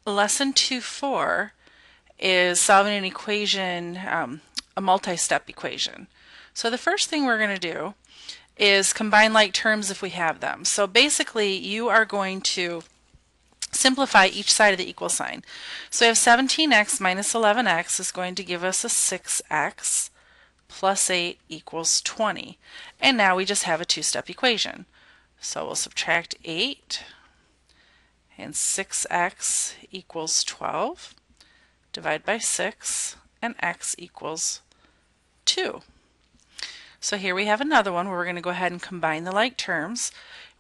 Lesson 2.4 is solving an equation, a multi-step equation. So the first thing we're going to do is combine like terms if we have them. So basically you are going to simplify each side of the equal sign. So we have 17x minus 11x is going to give us a 6x plus 8 equals 20. And now we just have a two-step equation. So we'll subtract 8 and 6x equals 12. Divide by 6 and x equals 2. So here we have another one where we're going to go ahead and combine the like terms.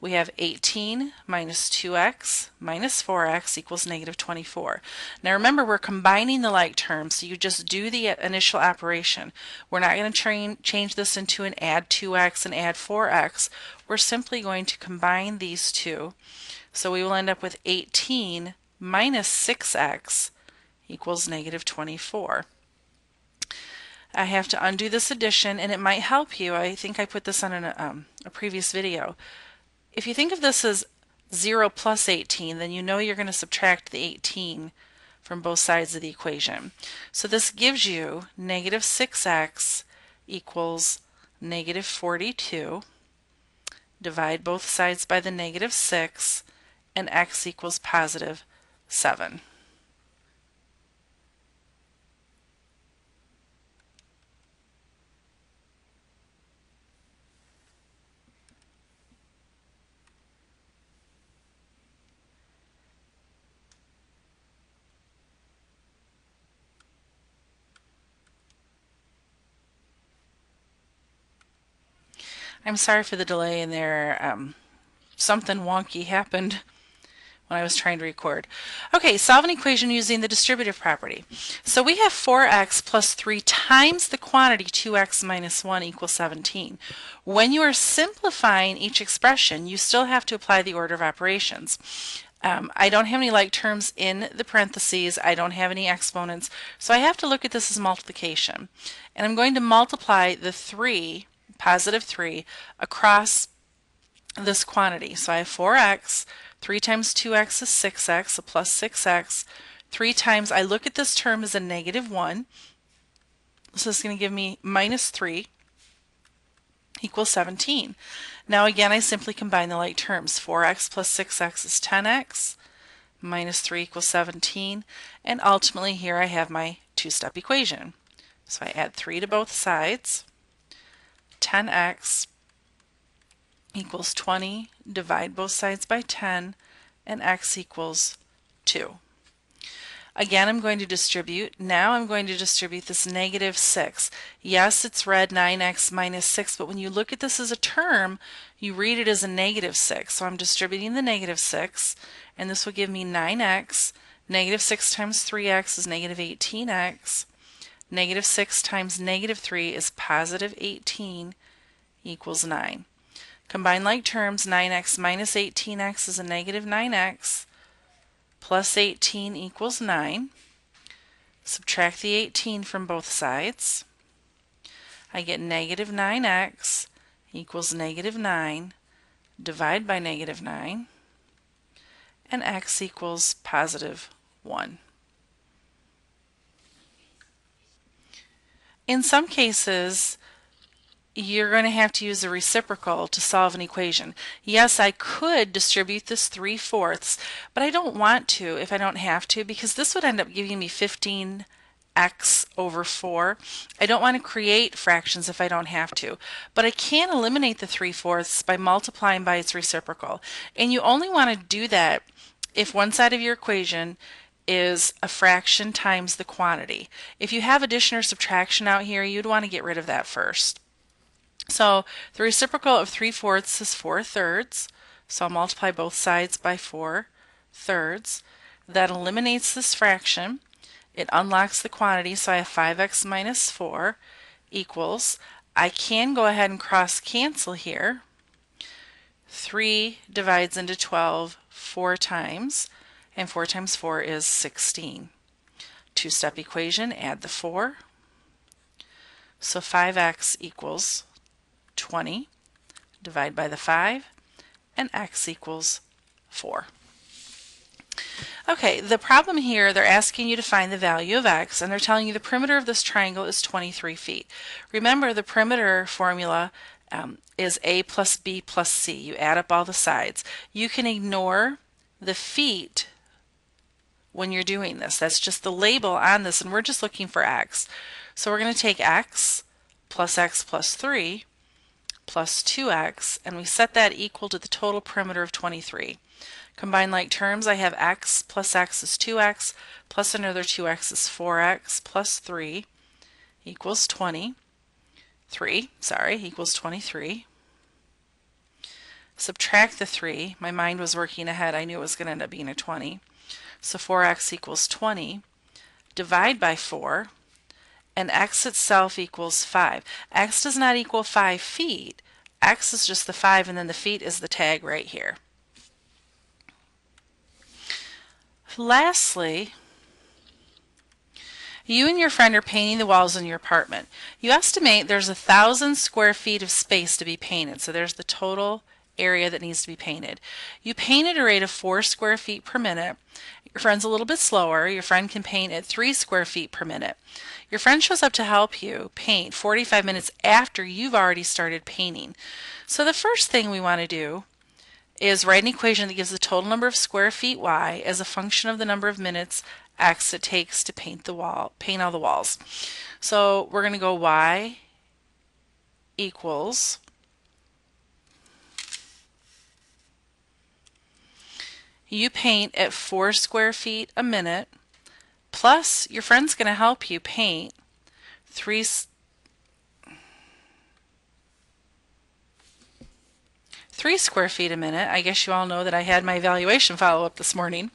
We have 18 minus 2x minus 4x equals negative 24. Now remember, we're combining the like terms, so you just do the initial operation. We're not going to change this into an add 2x and add 4x. We're simply going to combine these two. So we will end up with 18 minus 6x equals negative 24. I have to undo this addition, and it might help you. I think I put this on a previous video. If you think of this as 0 plus 18, then you know you're going to subtract the 18 from both sides of the equation. So this gives you negative 6x equals negative 42. Divide both sides by the negative 6, and x equals positive 7. I'm sorry for the delay in there. Something wonky happened when I was trying to record. Okay, solve an equation using the distributive property. So we have 4x plus 3 times the quantity 2x minus 1 equals 17. When you are simplifying each expression, you still have to apply the order of operations. I don't have any like terms in the parentheses. I don't have any exponents. So I have to look at this as multiplication. And I'm going to multiply the 3, positive 3, across this quantity. So I have 4x, 3 times 2x is 6x, so plus 6x. 3 times, I look at this term as a negative 1. So this is going to give me minus 3 equals 17. Now again, I simply combine the like terms. 4x plus 6x is 10x, minus 3 equals 17, and ultimately here I have my two-step equation. So I add 3 to both sides. 10x equals 20, divide both sides by 10, and x equals 2. Again, I'm going to distribute. Now I'm going to distribute this negative 6. Yes, it's read 9x minus 6, but when you look at this as a term, you read it as a negative 6. So I'm distributing the negative 6, and this will give me 9x. Negative 6 times 3x is negative 18x. Negative 6 times negative 3 is positive 18 equals 9. Combine like terms, 9x minus 18x is a negative 9x, plus 18 equals 9. Subtract the 18 from both sides. I get negative 9x equals negative 9. Divide by negative 9. And x equals positive 1. In some cases, you're going to have to use a reciprocal to solve an equation. Yes, I could distribute this 3/4, but I don't want to if I don't have to, because this would end up giving me 15x over 4. I don't want to create fractions if I don't have to, but I can eliminate the 3/4 by multiplying by its reciprocal. And you only want to do that if one side of your equation is a fraction times the quantity. If you have addition or subtraction out here, you'd want to get rid of that first. So the reciprocal of 3/4 is 4/3. So I'll multiply both sides by 4/3. That eliminates this fraction. It unlocks the quantity, so I have 5x minus 4 equals, I can go ahead and cross cancel here. 3 divides into 12 4 times, and 4 times 4 is 16. Two-step equation, add the 4. So 5x equals 20, divide by the 5, and x equals 4. Okay, the problem here, they're asking you to find the value of x, and they're telling you the perimeter of this triangle is 23 feet. Remember, the perimeter formula is a plus b plus c. You add up all the sides. You can ignore the feet when you're doing this. That's just the label on this, and we're just looking for x. So we're going to take x plus 3 plus 2x, and we set that equal to the total perimeter of 23. Combine like terms, I have x plus x is 2x, plus another 2x is 4x, plus 3 equals 23. Subtract the 3. My mind was working ahead. I knew it was going to end up being a 20. So 4x equals 20. Divide by 4, and x itself equals 5. X does not equal 5 feet. X is just the 5, and then the feet is the tag right here. Lastly, you and your friend are painting the walls in your apartment. You estimate there's 1,000 square feet of space to be painted, so there's the total area that needs to be painted. You paint at a rate of 4 square feet per minute. Your friend's a little bit slower. Your friend can paint at 3 square feet per minute. Your friend shows up to help you paint 45 minutes after you've already started painting. So the first thing we want to do is write an equation that gives the total number of square feet y as a function of the number of minutes x it takes to paint all the walls. So we're going to go y equals you paint at 4 square feet a minute, plus your friend's going to help you paint 3 square feet a minute. I guess you all know that I had my evaluation follow-up this morning.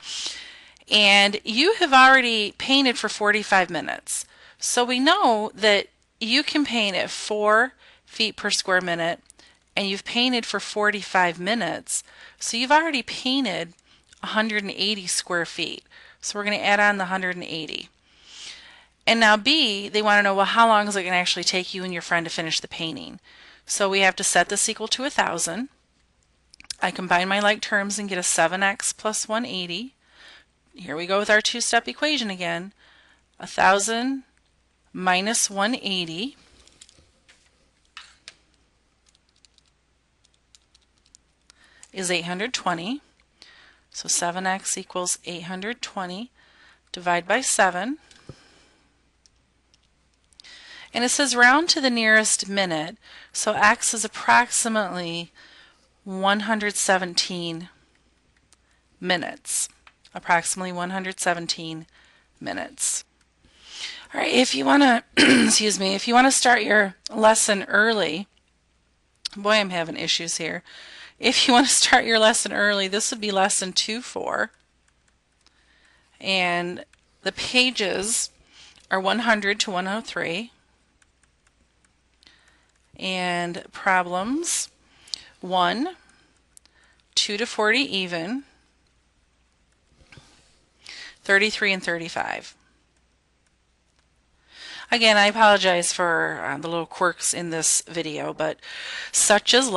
And you have already painted for 45 minutes. So we know that you can paint at 4 feet per square minute, and you've painted for 45 minutes. So you've already painted 180 square feet. So we're going to add on the 180. And now B, they want to know, well, how long is it going to actually take you and your friend to finish the painting? So we have to set this equal to 1,000. I combine my like terms and get a 7x plus 180. Here we go with our two-step equation again. 1,000 minus 180 is 820. So 7x equals 820. Divide by 7. And it says round to the nearest minute, so x is approximately 117 minutes. Approximately 117 minutes. All right, if you want to, excuse me, if you want to start your lesson early, boy, I'm having issues here. If you want to start your lesson early, this would be lesson 2-4. And the pages are 100 to 103. And problems 1, 2 to 40 even, 33 and 35. Again, I apologize for the little quirks in this video, but such is life.